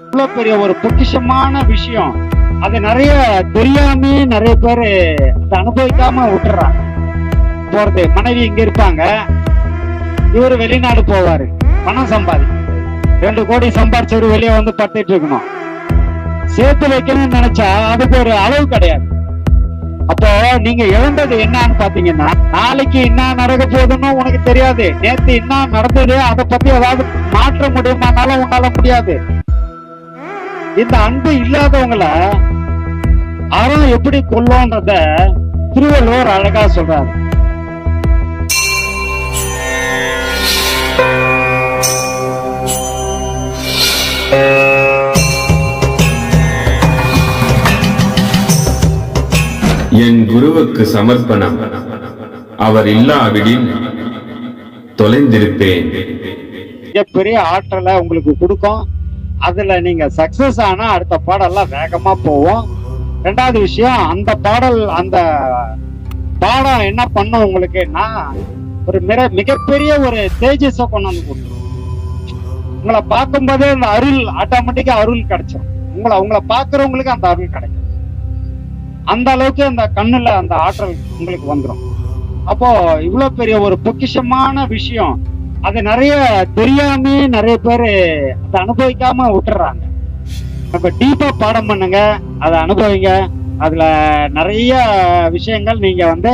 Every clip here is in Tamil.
இவ்வளவு பெரிய ஒரு பொக்கிஷமான விஷயம். அது நிறைய தெரியாம நிறைய பேரு அதை அனுபவிக்காம விட்டுறாங்க. போறது மனைவி இங்க இருப்பாங்க, இவரு வெளிநாடு போவாரு, பணம் சம்பாதி 2 கோடி சம்பாதிச்சவரு வெளியே வந்து படுத்துட்டு இருக்கணும். சேர்த்து வைக்கணும்னு நினைச்சா அதுக்கு ஒரு அளவு கிடையாது. அப்போ நீங்க இழந்தது என்னன்னு பாத்தீங்கன்னா, நாளைக்கு என்ன நடக்க போகுதுன்னு உனக்கு தெரியாது. நேத்து என்ன நடந்தது அதை பத்தி ஏதாவது மாற்ற முடியுமானாலும் உன்னால முடியாது. இந்த அன்பு இல்லாதவங்களை அறம் எப்படி கொல்லும்ன்றத திருவள்ளுவர் அழகா சொல்றாரு. என் குருவுக்கு சமர்ப்பணம். அவர் இல்லாவிடில் தொலைந்திருப்பேன். பெரிய ஆற்றலை உங்களுக்கு கொடுக்கும். அதுல நீங்க சக்சஸ் ஆனா அடுத்த பாடெல்லாம் வேகமா போவோம். 2வது விஷயம், அந்த பாடம் என்ன பண்ணும் உங்களுக்குன்னா, ஒரு மிகப்பெரிய ஒரு தேஜஸை கொண்டு வந்து கொடுக்கும். உங்களை பார்க்கும் போதே அந்த அருள் ஆட்டோமேட்டிக்கா அருள் கிடைச்சிடும். உங்களை பார்க்கறவங்களுக்கு அந்த அருள் கிடைக்கும். அந்த அளவுக்கு அந்த கண்ணுல அந்த ஆற்றல் உங்களுக்கு வந்துடும். அப்போ இவ்வளவு பெரிய ஒரு பொக்கிஷமான விஷயம். அது நிறைய தெரியாம நிறைய பேரு அதை அனுபவிக்காம விட்டுறாங்க. அப்ப டீப்பா பாடம் பண்ணுங்க, அதை அனுபவிங்க. அதுல நிறைய விஷயங்கள் நீங்க வந்து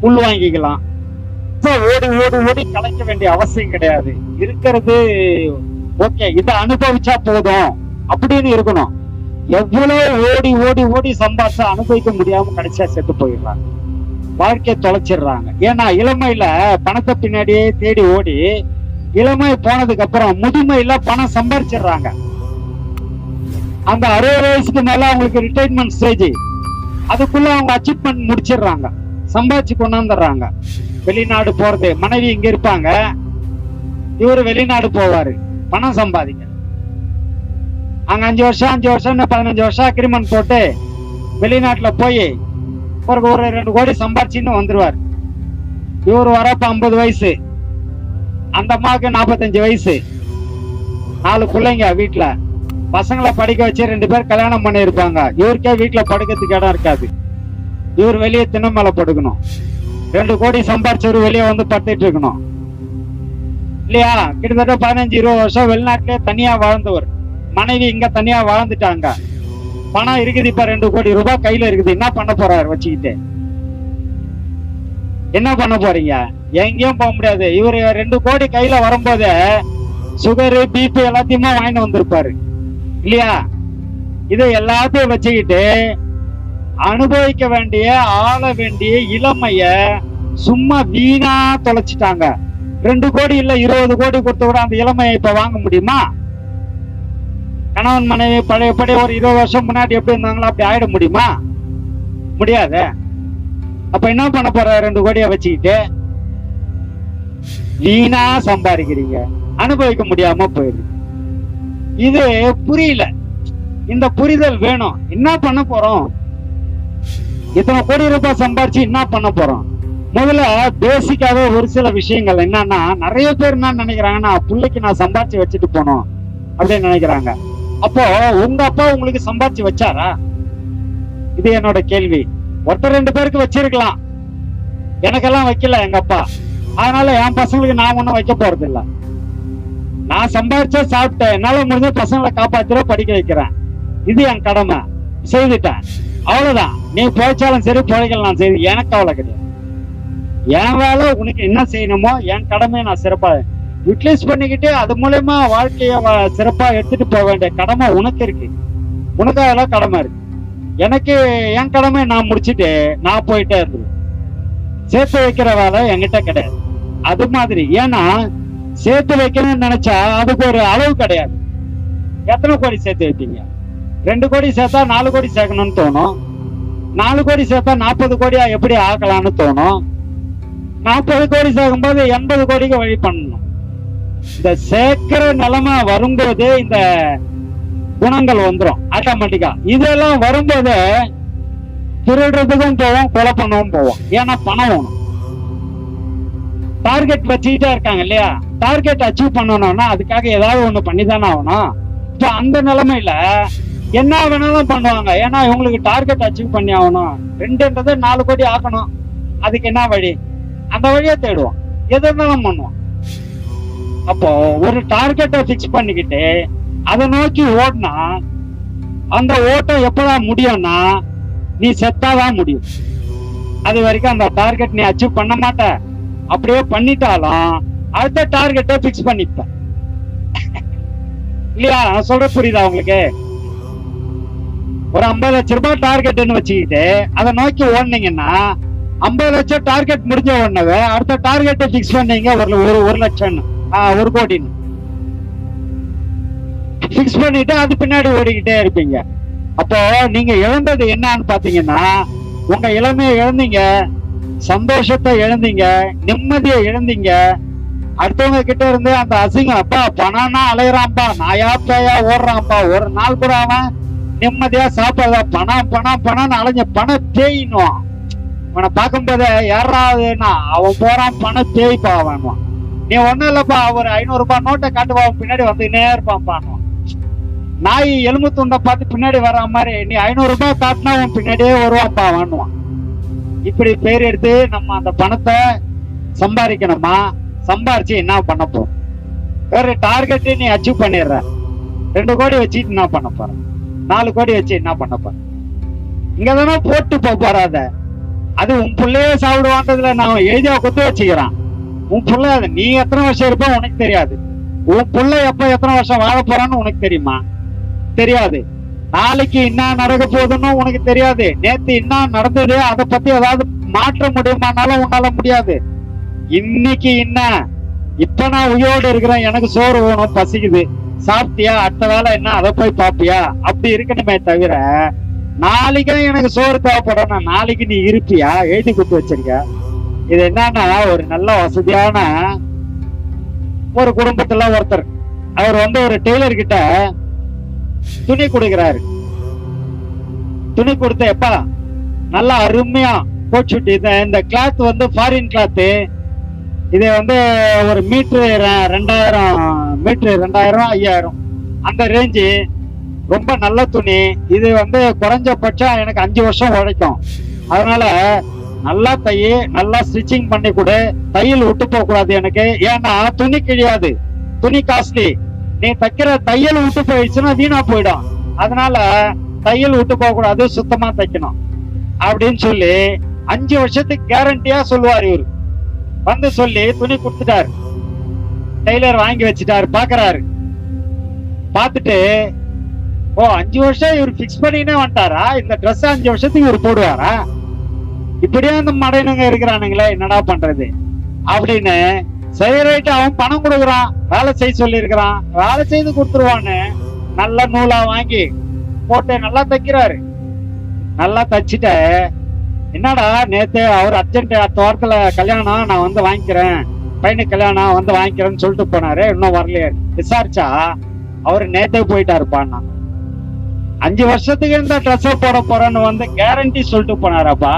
உள்வாங்கிக்கலாம். ஓடி ஓடி ஓடி கலைக்க வேண்டிய அவசியம் கிடையாது. இருக்கிறது ஓகே, இதை அனுபவிச்சா போதும் அப்படின்னு இருக்கணும். எவ்வளவு ஓடி ஓடி ஓடி சம்பாதிச்சா அனுபவிக்க முடியாம கடைசியா செத்து போயிடுறாங்க, வாழ்க்கையை தொலைச்சிடுறாங்க. ஏன்னா இளமையில பணத்தை பின்னாடியே தேடி ஓடி இளமை போனதுக்கு அப்புறம் முதுமையில பணம் சம்பாதிச்சிடுறாங்க. அந்த 60 வயசுக்கு மேல அவங்களுக்கு ரிட்டைர்மெண்ட் ஸ்டேஜ், அதுக்குள்ள அவங்க அச்சீவ்மெண்ட் முடிச்சிடுறாங்க, சம்பாதிச்சு கொண்டாந்துடுறாங்க. வெளிநாடு போறது, மனைவி இங்க இருப்பாங்க, இவரு வெளிநாடு போவாரு, பணம் சம்பாதிக்க. அங்க 5 வருஷம் 15 வருஷம் அக்ரிமெண்ட் போட்டு வெளிநாட்டுல போய் ஒரு 2 கோடி சம்பாதிச்சுன்னு வந்துருவார். இவரு வரப்ப 50 வயசு, அந்த அம்மாவுக்கு 45 வயசு, 4 பிள்ளைங்க வீட்டுல, பசங்களை படிக்க வச்சு 2 பேர் கல்யாணம் பண்ணி இருப்பாங்க. இவருக்கே வீட்டுல படுக்கிறதுக்கு இடம் இருக்காது. இவர் வெளியே திண்ணை மேல படுக்கணும். 2 கோடி சம்பாதிச்சவரு வெளியே வந்து படுத்துட்டு இருக்கணும் இல்லையா? கிட்டத்தட்ட 15-20 வருஷம் வெளிநாட்டிலே தனியா வாழ்ந்தவர். மனைவி இங்க தனியா வாழ்ந்துட்டாங்க. பணம் இருக்குது, இப்ப 2 கோடி ரூபாய் கையில இருக்குது. என்ன பண்ண போறாரு வச்சுக்கிட்டு? என்ன பண்ண போறீங்க? எங்கேயும் போக முடியாது. இவரு 2 கோடி கையில வரும்போது சுகரு பிபி எல்லாத்தையுமே வாங்கிட்டு வந்திருப்பாரு இல்லையா? இது எல்லாத்தையும் வச்சுக்கிட்டு அனுபவிக்க வேண்டிய ஆள வேண்டிய இளமைய சும்மா வீணா தொலைச்சிட்டாங்க. 2 கோடி இல்ல 20 கோடி கொடுத்து கூட அந்த இளமையை இப்ப வாங்க முடியுமா? கணவன் மனைவி பழையபடி ஒரு 20 வருஷம் முன்னாடி எப்படி இருந்தாங்களோ அப்படி ஆயிட முடியுமா? முடியாது. அப்ப என்ன பண்ண போற? 2 கோடியை வச்சுக்கிட்டு வீணா சம்பாதிக்கிறீங்க, அனுபவிக்க முடியாம போயிடுது. இது புரியல. இந்த புரிதல் வேணும். என்ன பண்ண போறோம்? இத்தனை கோடி ரூபாய் சம்பாதிச்சு என்ன பண்ண போறோம்? முதல்ல பேசிக்காவே ஒரு சில விஷயங்கள் என்னன்னா, நிறைய பேர் என்ன நினைக்கிறாங்கன்னா, பிள்ளைக்கு நான் சம்பாதிச்சு வச்சுட்டு போனோம் அப்படின்னு நினைக்கிறாங்க. அப்போ உங்க அப்பா உங்களுக்கு சம்பாதிச்சு வச்சாரா? இது என்னோட கேள்வி. ஒருத்தர் 2 பேருக்கு வச்சிருக்கலாம், எனக்கெல்லாம் வைக்கல எங்க அப்பா. அதனால என் பசங்களுக்கு நான் ஒண்ணும் வைக்க போறது இல்ல. நான் சம்பாதிச்சா சாப்பிட்டேன், என்னால முடிஞ்ச பசங்களை காப்பாத்துற படிக்க வைக்கிறேன். இது என் கடமை, செய்துட்டேன், அவ்வளவுதான். நீ போய்ச்சாலும் சரி பிழைக்கலாம் சரி, எனக்கு கவலை கிடையாது. என் வேலை உனக்கு என்ன செய்யணுமோ என் கடமையை நான் சிறப்பா யூட்டிலைஸ் பண்ணிக்கிட்டு அது மூலமா வாழ்க்கைய சிறப்பா எடுத்துட்டு போக வேண்டிய கடமை உனக்கு இருக்கு. உனக்கு அதெல்லாம் கடமை இருக்கு. எனக்கு என் கடமையை நான் முடிச்சுட்டு நான் போயிட்டே இருந்தேன். சேர்த்து வைக்கிற வேலை என்கிட்ட கிடையாது. அது மாதிரி, ஏன்னா சேர்த்து வைக்கணும்னு நினைச்சா அதுக்கு ஒரு அளவு கிடையாது. எத்தனை கோடி சேர்த்து வைப்பீங்க? 2 கோடி சேர்த்தா 4 கோடி சேர்க்கணும்னு தோணும். 4 கோடி சேர்த்தா 40 கோடியா எப்படி ஆக்கலாம்னு தோணும். 40 கோடி சேர்க்கும் போது 80 கோடிக்கு வழி பண்ணணும். இந்த சேர்க்கிற நிலைமை வரும்போது இந்த குணங்கள் வந்துடும் ஆட்டோமேட்டிக்கா. இதெல்லாம் வரும்போது திருடுறதுக்கும் போவோம், கொலை பண்ணவும் போவோம். ஏன்னா பணம் வேணும். டார்கெட் வச்சுக்கிட்டே இருக்காங்க இல்லையா? டார்கெட் அச்சீவ் பண்ணணும்னா அதுக்காக ஏதாவது ஒண்ணு பண்ணிதானே ஆகணும். இப்ப அந்த நிலைமையில என்ன வேணாலும் பண்ணுவாங்க. ஏன்னா இவங்களுக்கு டார்கெட் அச்சீவ் பண்ணி ஆகணும். 2ன்றது 4 கோடி ஆக்கணும். அதுக்கு என்ன வழி? அந்த வழியை தேடுவோம். எது இருந்தாலும் பண்ணுவோம். அப்போ ஒரு டார்கெட்டை பிக்ஸ் பண்ணிக்கிட்டு அதை நோக்கி ஓடினா அந்த ஓட்டம் எப்பதான் முடியும்னா நீ செத்தாதான் முடியும். அது வரைக்கும் அந்த டார்கெட் நீ அச்சீவ் பண்ண மாட்ட. அப்படியே பண்ணிட்டாலும் அடுத்த டார்கெட்டை பிக்ஸ் பண்ணிப்ப. இல்லையா? நான் சொல்ற புரியுதா உங்களுக்கு? ஒரு 50 லட்சம் ரூபாய் டார்கெட்னு வச்சுக்கிட்டு அதை நோக்கி ஓடுனீங்கன்னா 50 லட்சம் டார்கெட் முடிஞ்ச உடனே அடுத்த டார்கெட்டை பிக்ஸ் பண்ணீங்க ஒரு லட்சம் 1 கோடின்னு பிக்ஸ் பண்ணிட்டு அது பின்னாடி ஓடிக்கிட்டே இருப்பீங்க. அப்போ நீங்க இழந்தது என்னன்னு பாத்தீங்கன்னா உங்க இளமையை இழந்தீங்க, சந்தோஷத்தை இழந்தீங்க, நிம்மதியை இழந்தீங்க. அடுத்தவங்க கிட்ட இருந்து அந்த அசிங்கம், அப்பா பணம்னா அலையறான்பா, நாயா பேயா ஓடுறான்பா, ஒரு நாள் கூட அவன் நிம்மதியா சாப்பிடாத பணம் பணம் பணம்னு அலைஞ்ச பண தேயினுவான். அவனை பார்க்கும் போதே யாராவதுன்னா அவன் போறான் பண தேய்ப்பா அவனுவான். நீ ஒண்ணும் இல்லப்பா, ஒரு 500 ரூபாய் நோட்டை காட்டுவா பின்னாடி வந்துன்னே இருப்பான். நாய் எலும்பு துண்டை பார்த்து பின்னாடி வர்ற மாதிரி நீ 500 ரூபாய் காட்டினா அவன் பின்னாடியே வருவான்ப்பா வாங்குவான். இப்படி பேர் எடுத்து நம்ம அந்த பணத்தை சம்பாதிக்கணுமா? சம்பாரிச்சு என்ன பண்ண போறோம்? வேற டார்கெட் நீ அச்சீவ் பண்ணிடுற. 2 கோடி வச்சுட்டு என்ன பண்ண போற? 4 கோடி வச்சு என்ன பண்ண போற? இங்கதானே போட்டு போறாத. அது உன் பிள்ளையே சாப்பிடுவான்றதுல நான் எழுதியா கொத்து வச்சுக்கிறான். உன் பிள்ளை அது நீ எத்தனை வருஷம் இருப்ப உனக்கு தெரியாது. உன் பிள்ளை எப்ப எத்தனை வருஷம் வாழ போறான்னு உனக்கு தெரியுமா? தெரியாது. நாளைக்கு என்ன நடக்க போகுதுன்னு உனக்கு தெரியாது. நேத்து என்ன நடந்தது அதை பத்தி ஏதாவது மாற்ற முடியுமானாலும் உன்னால முடியாது. இன்னைக்கு என்ன, இப்ப நான் உயிரோடு இருக்கிறேன், எனக்கு சோறு வேணும், பசிக்குது, சாப்பிட்டியா, அடுத்த வேலை என்ன அதை போய் பாப்பியா, அப்படி இருக்கணுமே தவிர நாளைக்கு எனக்கு சோறு தேவைப்படும், நாளைக்கு நீ இருப்பியா? எழுதி கொடுத்து வச்சிருக்க. இது என்னன்னா ஒரு நல்ல வசதியான ஒரு குடும்பத்துல ஒருத்தர், அவர் ஒரு டெய்லர் கிட்ட துணி கொடுக்கிறாரு. துணி கொடுத்த எப்பா நல்லா அருமையா போச்சுட்டு, இந்த கிளாத் ஃபாரின் கிளாத்து, இது ஒரு மீட்டர் 2000 மீட்டர் 2000 5000 அந்த ரேஞ்சு, ரொம்ப நல்ல துணி இது. குறைஞ்சபட்சம் எனக்கு 5 வருஷம் உழைக்கும். அதனால நல்லா நல்லா ஸ்டிச்சிங் பண்ணி கொடு, தையல் விட்டு போக கூடாது எனக்கு. ஏன்னா துணி கிழியாது, துணி காஸ்ட்லி. நீ தைக்கிற தையல் விட்டு போயிடுச்சுன்னா வீணா போயிடும். அதனால தையல் விட்டு போக கூடாது, சுத்தமா தைக்கணும் அப்படின்னு சொல்லி 5 வருஷத்துக்கு கேரண்டியா சொல்லுவார். இவரு சொல்லி துணி கொடுத்துட்டாரு. டெய்லர் வாங்கி வச்சுட்டாரு. பாக்குறாரு. பார்த்துட்டு, ஓ 5 வருஷம் இவர் பிக்ஸ் பண்ணினே வந்துட்டாரா? இந்த ட்ரெஸ் 5 வருஷத்துக்கு இவர் போடுவாரா? இப்படியே அந்த மடையனுங்க இருக்கிறானுங்களே, என்னடா பண்றது அப்படின்னு. சரி ரைட்டு, அவன் பணம் கொடுக்குறான், வேலை செய்ய சொல்லி இருக்கிறான், வேலை செய்து கொடுத்துருவான்னு நல்ல நூலா வாங்கி போட்டு நல்லா தைக்கிறாரு. நல்லா தச்சுட்ட, என்னடா நேத்து அவர் அர்ஜென்ட், அடுத்த வாரத்துல கல்யாணம், நான் வாங்கிக்கிறேன், பையனுக்கு கல்யாணம் வாங்கிக்கிறேன்னு சொல்லிட்டு போனாரு, இன்னும் வரலையே. விசாரிச்சா அவரு நேத்தே போயிட்டாருப்பான்னா. 5 வருஷத்துக்கு இந்த ட்ரெஸ் போட போறேன்னு கேரண்டி சொல்லிட்டு போனாரப்பா.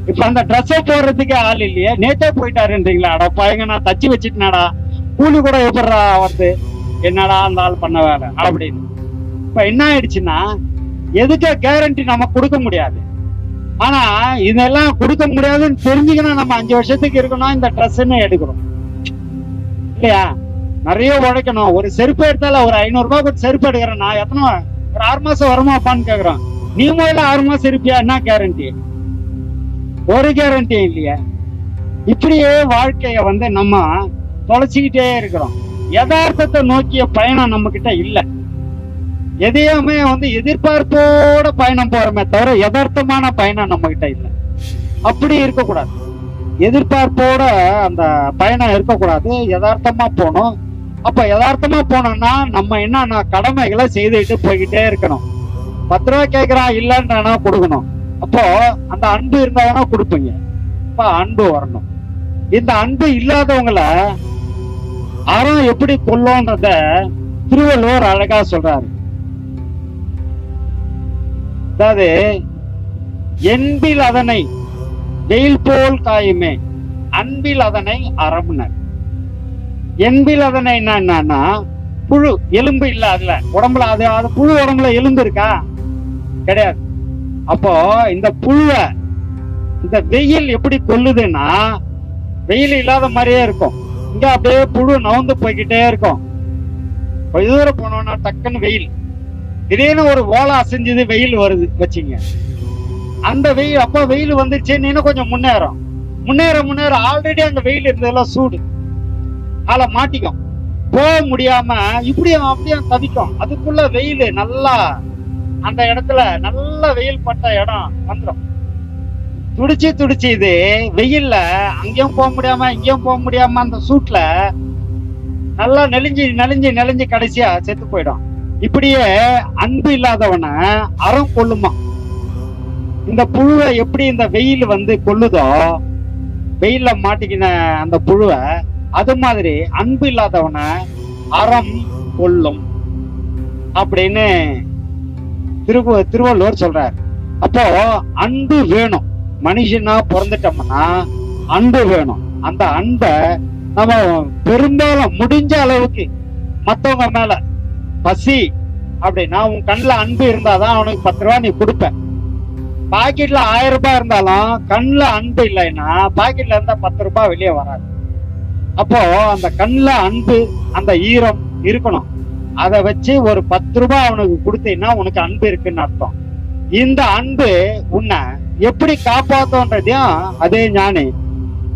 இப்ப அந்த ட்ரெஸ் போடுறதுக்கு ஆள் இல்லையே, நேத்தே போயிட்டாருன்றீங்களா? அடப்பா, எங்க நான் தச்சு வச்சுட்டேனாடா, கூலி கூட எப்படா என்னடா அந்த ஆள் பண்ண வேலை அப்படின்னு. இப்ப என்ன ஆயிடுச்சுன்னா, எதுக்கு கேரண்டி நம்ம கொடுக்க முடியாது. ஆனா இதெல்லாம் கொடுக்க முடியாதுன்னு தெரிஞ்சுக்கணும். நம்ம 5 வருஷத்துக்கு இருக்கணும் இந்த ட்ரெஸ்ன்னு எடுக்கிறோம் இல்லையா? நிறைய உழைக்கணும். ஒரு செருப்பு எடுத்தால ஒரு 500 ரூபாய் கொடுத்து செருப்பு எடுக்கிறேன், நான் எத்தனை ஒரு 6 மாசம் வருமாப்பான்னு கேக்குறோம். நீ முதல்ல 6 மாசம் இருப்பியா? என்ன கேரண்டி? ஒரு கேரண்டியும் இல்லையா? இப்படியே வாழ்க்கைய நம்ம தொலைச்சிக்கிட்டே இருக்கிறோம். யதார்த்தத்தை நோக்கிய பயணம் நம்ம கிட்ட இல்ல. எதையுமே எதிர்பார்ப்போட பயணம் போறோமே தவிர யதார்த்தமான பயணம் நம்ம கிட்ட இல்ல. அப்படி இருக்கக்கூடாது. எதிர்பார்ப்போட அந்த பயணம் இருக்கக்கூடாது, யதார்த்தமா போகணும். அப்ப யதார்த்தமா போனோம்னா நம்ம என்னன்னா கடமைகளை செய்துட்டு போய்கிட்டே இருக்கணும். 10 ரூபாய் கேட்கிறான், இல்லைன்னா கொடுக்கணும். அப்போ அந்த அன்பு இருந்தாங்கன்னா கொடுப்பீங்க. அப்ப அன்பு வரணும். இந்த அன்பு இல்லாதவங்களை அறம் எப்படி கொல்லும்ன்றத திருவள்ளுவர் அழகா சொல்றாரு. அதாவது, என்பில் அதனை வெயில் போல் காயுமே, அன்பில் அதனை அறம்னர். என்பில் அதனை என்னன்னா, புழு, எலும்பு இல்ல அதுல, உடம்புல அது புழு உடம்புல எலும்பு இருக்கா? கிடையாது. அப்போ இந்த புழுவை இந்த வெயில் எப்படி கொல்லுதுன்னா, வெயில் இல்லாத மாதிரியே இருக்கும். இங்க அப்படியே புழு நவுந்து போய்கிட்டே இருக்கும். கொஞ்ச தூரம் போனோம்னா டக்குன்னு வெயில், திடீர்னு ஒரு ஓலை அசைஞ்சது, வெயில் வருது வச்சுங்க. அந்த வெயில், அப்ப வெயில் வந்துச்சு, இன்னும் கொஞ்சம் முன்னேறும். முன்னேற ஆல்ரெடி அந்த வெயில் இருந்ததெல்லாம் சூடு, ஆளை மாட்டிக்கும், போக முடியாம இப்படியும் அப்படியும் தவிக்கும். அதுக்குள்ள வெயில் நல்லா அந்த இடத்துல நல்ல வெயில் பட்ட இடம் வந்துடும். துடிச்சு இது வெயில்ல அங்கேயும் போக முடியாம இங்கேயும் போக முடியாம அந்த சூட்ல நல்லா நெளிஞ்சு கடைசியா செத்து போயிடும். இப்படியே அன்பு இல்லாதவனை அறம் கொல்லுமா. இந்த புழுவை எப்படி இந்த வெயில் வந்து கொல்லுதோ, வெயில்ல மாட்டிக்கின அந்த புழுவை, அது மாதிரி அன்பு இல்லாதவனை அறம் கொல்லும் அப்படின்னு திருவள்ளுவர் சொல்றார். அப்போ அன்பு வேணும். மனுஷனா பிறந்துட்டோம்னா அன்பு வேணும். அந்த அன்பை நம்ம பெரும்பாலும் முடிஞ்ச அளவுக்கு மத்தவங்க மேல, பசி அப்படின்னா உன் கண்ணுல அன்பு இருந்தாதான் அவனுக்கு 10 ரூபாய் நீ கொடுப்ப. பாக்கெட்ல 1000 ரூபாய் இருந்தாலும் கண்ணுல அன்பு இல்லைன்னா பாக்கெட்ல இருந்தா 10 ரூபாய் வெளியே வராது. அப்போ அந்த கண்ணுல அன்பு, அந்த ஈரம் இருக்கணும். அதை வச்சு ஒரு 10 ரூபாய் அவனுக்கு கொடுத்தீங்கன்னா உனக்கு அன்பு இருக்குன்னு அர்த்தம். இந்த அன்பு உன்னை எப்படி காப்பாத்தோன்றதையும் அதே ஞானி,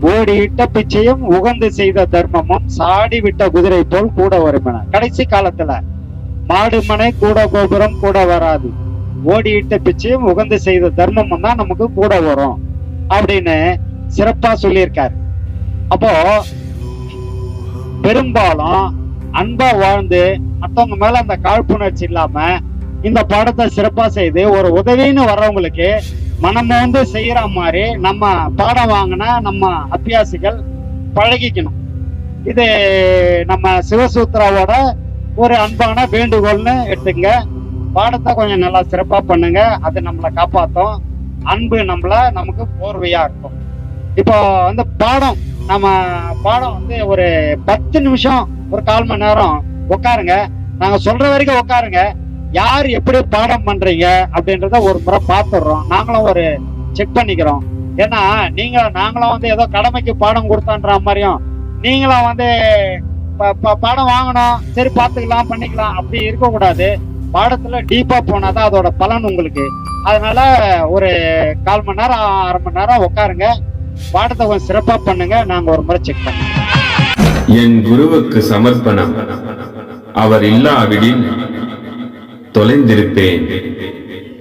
ஓடி இட்ட பிச்சையும் உகந்து செய்த தர்மமும் சாடி விட்ட குதிரை போல் கூட வரும் என. கடைசி காலத்துல மாடு மனை கூட கோபுரம் கூட வராது, ஓடி இட்ட பிச்சையும் உகந்து செய்த தர்மமும் தான் நமக்கு கூட வரும் அப்படின்னு சிறப்பா சொல்லியிருக்காரு. அப்போ பெரும்பாலும் அன்பா வாழ்ந்து மற்றவங்க மேல அந்த காழ்ப்புணர்ச்சி இல்லாம இந்த பாடத்தை சிறப்பா செய்து ஒரு உதவின்னு வர்றவங்களுக்கு மனம வந்து செய்யற மாதிரி நம்ம பாடம் வாங்கினா நம்ம அபியாசிகள் பழகிக்கணும். இது நம்ம சிவசூத்ராவோட ஒரு அன்பான வேண்டுகோள்னு எடுத்துங்க. பாடத்தை கொஞ்சம் நல்லா சிறப்பா பண்ணுங்க, அது நம்மளை காப்பாற்றும். அன்பு நமக்கு போர்வையா இருக்கும். இப்போ வந்து நம்ம பாடம் வந்து ஒரு 10 நிமிஷம், ஒரு 1/4 மணி நேரம் உட்காருங்க. நாங்க சொல்ற வரைக்கும் உட்காருங்க. யார் எப்படி பாடம் பண்றீங்க அப்படின்றத ஒரு முறை பார்த்துடுறோம். நாங்களும் ஒரு செக் பண்ணிக்கிறோம். ஏன்னா நாங்களும் வந்து ஏதோ கடமைக்கு பாடம் கொடுத்தான்ற மாதிரியும், நீங்களும் வந்து பாடம் வாங்கணும், சரி பார்த்துக்கலாம் பண்ணிக்கலாம் அப்படி இருக்கக்கூடாது. பாடத்துல டீப்பா போனாதான் அதோட பலன் உங்களுக்கு. அதனால ஒரு 1/4 மணி நேரம் 1/2 மணி நேரம் உட்காருங்க, பாடத்தை கொஞ்சம் சிறப்பா பண்ணுங்க. நாங்க ஒரு முறை செக் பண்ணுங்க. என் குருவுக்கு சமர்ப்பணம். அவர் இல்லாவிடில் தொலைந்திருப்பேன்.